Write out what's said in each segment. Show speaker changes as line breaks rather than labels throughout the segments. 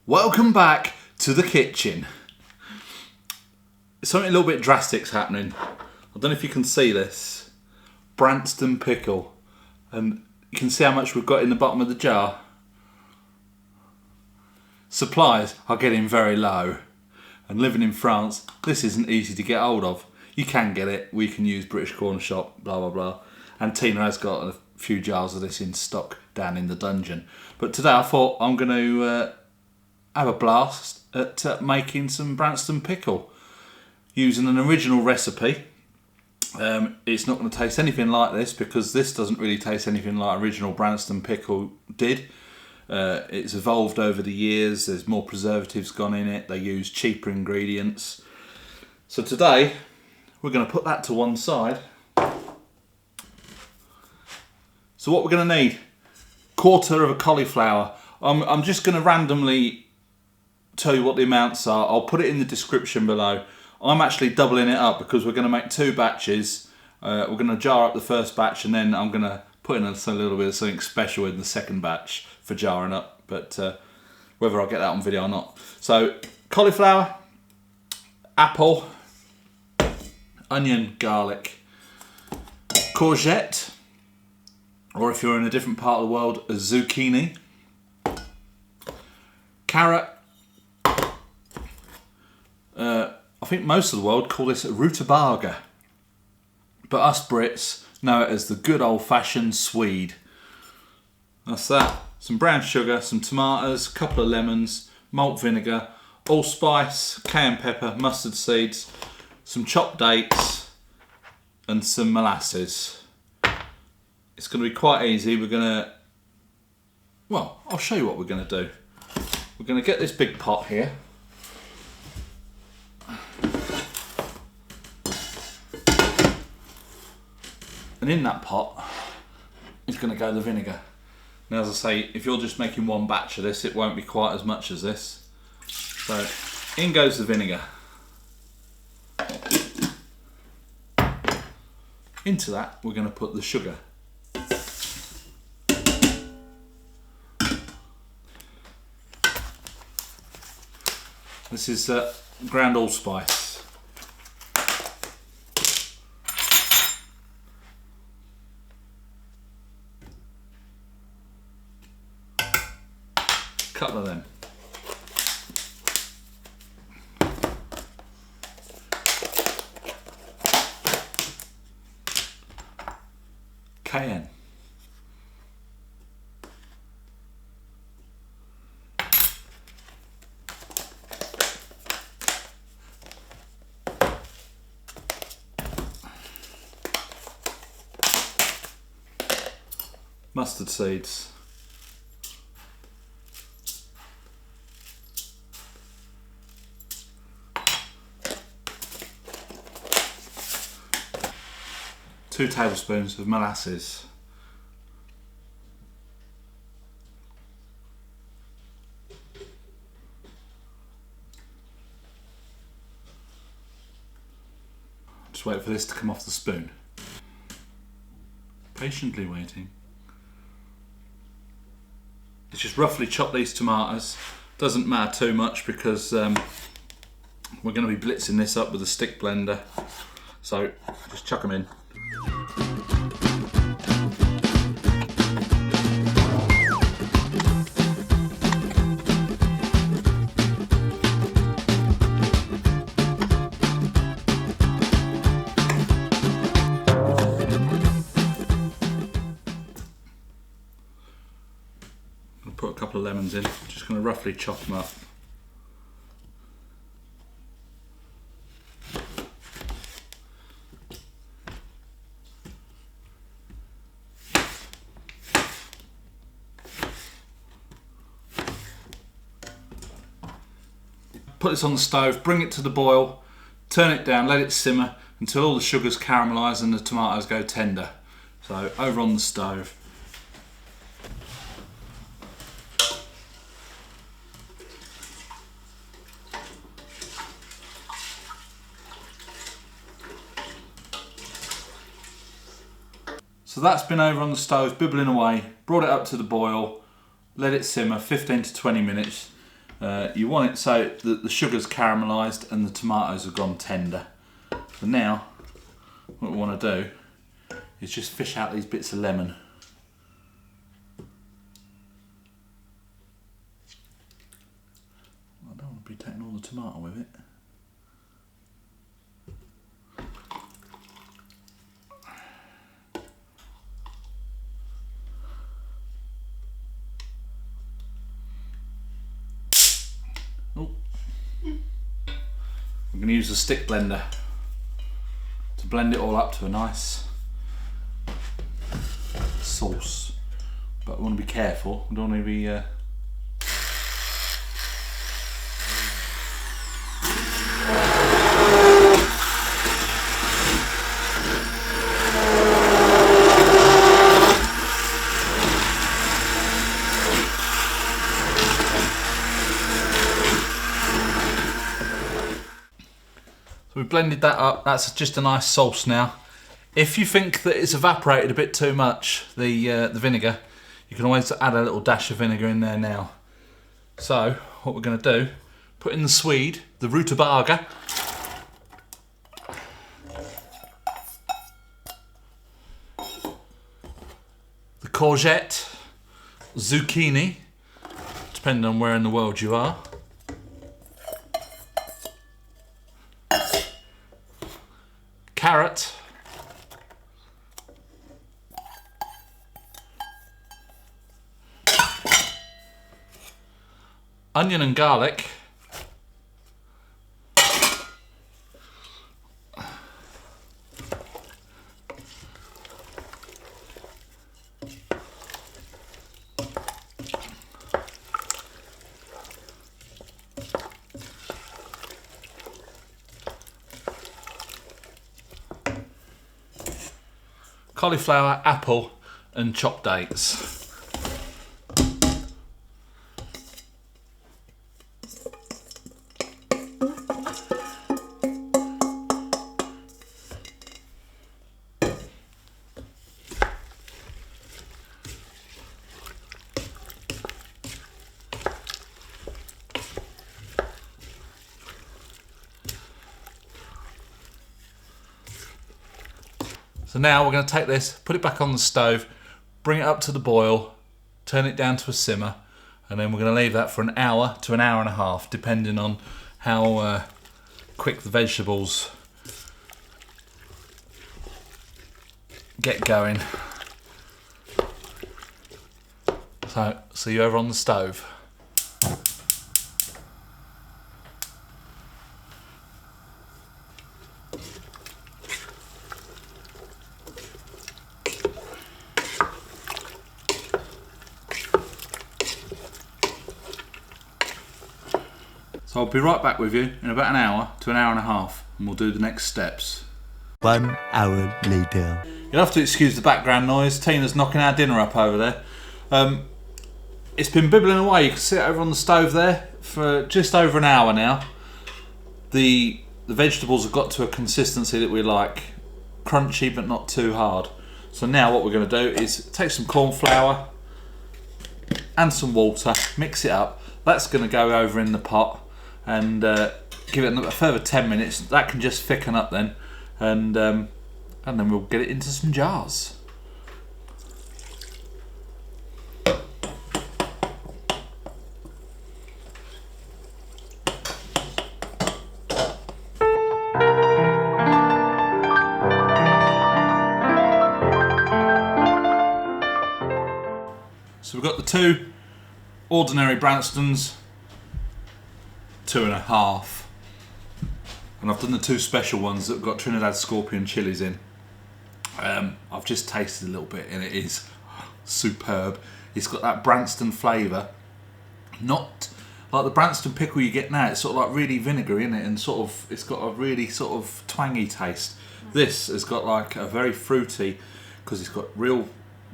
Welcome back to the kitchen. Something a little bit drastic's happening. I don't know if you can see this. Branston Pickle. And you can see how much we've got in the bottom of the jar. Supplies are getting very low. And living in France, this isn't easy to get hold of. You can get it. We can use British Corner Shop, blah, blah, blah. And Tina has got a few jars of this in stock down in the dungeon. But today I thought I'm going to have a blast at making some Branston Pickle using an original recipe. It's not going to taste anything like this because this doesn't really taste anything like original Branston Pickle did. It's evolved over the years. There's more preservatives gone in it. They use cheaper ingredients. So today we're going to put that to one side. So what we're going to need, quarter of a cauliflower. I'm just going to randomly tell you what the amounts are. I'll put it in the description below. I'm actually doubling it up because we're going to make two batches. We're going to jar up the first batch and then I'm going to put in a little bit of something special in the second batch for jarring up. But whether I'll get that on video or not. So cauliflower, apple, onion, garlic, courgette, or if you're in a different part of the world, a zucchini, carrot. I think most of the world call this a Rutabaga, but us Brits know it as the good old-fashioned Swede. That's that. Some brown sugar, some tomatoes, a couple of lemons, malt vinegar, allspice, cayenne pepper, mustard seeds, some chopped dates, and some molasses. It's going to be quite easy. We're going to, well, I'll show you what we're going to do. We're going to get this big pot here. And in that pot is going to go the vinegar. Now, as I say, if you're just making one batch of this, it won't be quite as much as this. So in goes the vinegar. Into that, we're going to put the sugar. This is Ground Allspice. Couple of them. Cayenne. Mustard seeds. Two tablespoons of molasses. Just wait for this to come off the spoon. Patiently waiting. Let's just roughly chop these tomatoes. Doesn't matter too much because we're going to be blitzing this up with a stick blender. So just chuck them in. I'll put a couple of lemons in, just going to roughly chop them up. Put this on the stove, bring it to the boil, turn it down, let it simmer until all the sugars caramelise and the tomatoes go tender. So over on the stove. So that's been over on the stove, bibbling away, brought it up to the boil, let it simmer 15 to 20 minutes. You want it so that the sugar's caramelised and the tomatoes have gone tender. So now, what we want to do is just fish out these bits of lemon. I don't want to be taking all the tomato with it. I'm going to use a stick blender to blend it all up to a nice sauce, but I want to be careful. I don't want to be So we've blended that up. That's just a nice sauce now. If you think that it's evaporated a bit too much, the vinegar, you can always add a little dash of vinegar in there now. So what we're going to do, put in the Swede, the Rutabaga, the Courgette, Zucchini, depending on where in the world you are, carrot, onion and garlic, cauliflower, apple and chopped dates. So now we're going to take this, put it back on the stove, bring it up to the boil, turn it down to a simmer, and then we're going to leave that for an hour to an hour and a half, depending on how quick the vegetables get going. So, see you over on the stove. So I'll be right back with you in about an hour to an hour and a half, and we'll do the next steps.
1 hour later.
You'll have to excuse the background noise. Tina's knocking our dinner up over there. It's been bibbling away. You can see it over on the stove there for just over an hour now. The vegetables have got to a consistency that we like. Crunchy but not too hard. So now what we're going to do is take some corn flour and some water, mix it up. That's going to go over in the pot and give it a further 10 minutes. That can just thicken up then, and then we'll get it into some jars. So we've got the two ordinary Branstons, 2.5, and I've done the two special ones that have got Trinidad Scorpion chilies in. I've just tasted a little bit and it is superb. It's got that Branston flavour, not like the Branston pickle you get now. It's sort of like really vinegary in it, and sort of it's got a really sort of twangy taste. This has got like a very fruity, because it's got real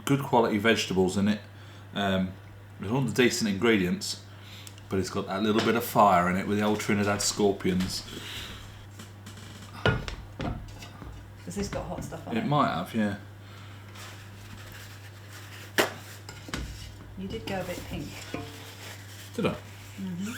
good quality vegetables in it. With all the decent ingredients, but it's got that little bit of fire in it with the old Trinidad Scorpions.
Has this got hot stuff on it?
It might have, yeah.
You did go a bit pink.
Did I?
Mm-hmm.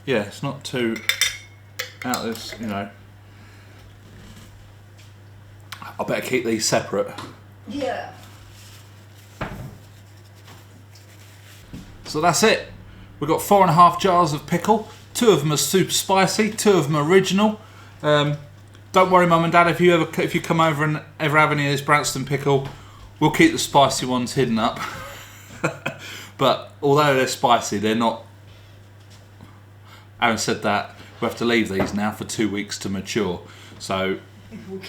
yeah, it's not too out of this, you know. I better keep these separate.
Yeah.
So that's it. We've got 4.5 jars of pickle. 2 of them are super spicy, 2 of them are original. Don't worry, Mum and Dad, if you come over and ever have any of this Branston pickle, we'll keep the spicy ones hidden up. But although they're spicy, they're not. Having said that, we have to leave these now for 2 weeks to mature. So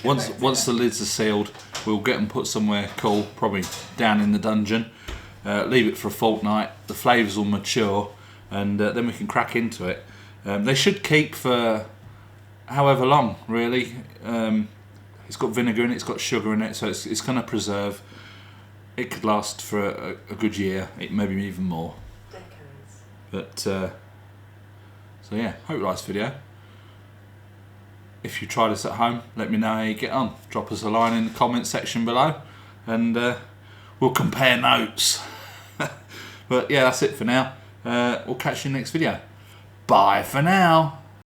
once the lids are sealed, we'll get them put somewhere cool, probably down in the dungeon. Leave it for a fortnight. The flavours will mature, and then we can crack into it. They should keep for however long, really. It's got vinegar in it, it's got sugar in it, so it's going to preserve. It could last for a good year, maybe even more.
Decades.
But so yeah, hope you like this video. If you try this at home, let me know how you get on. Drop us a line in the comment section below, and we'll compare notes. But yeah, that's it for now. We'll catch you in the next video. Bye for now.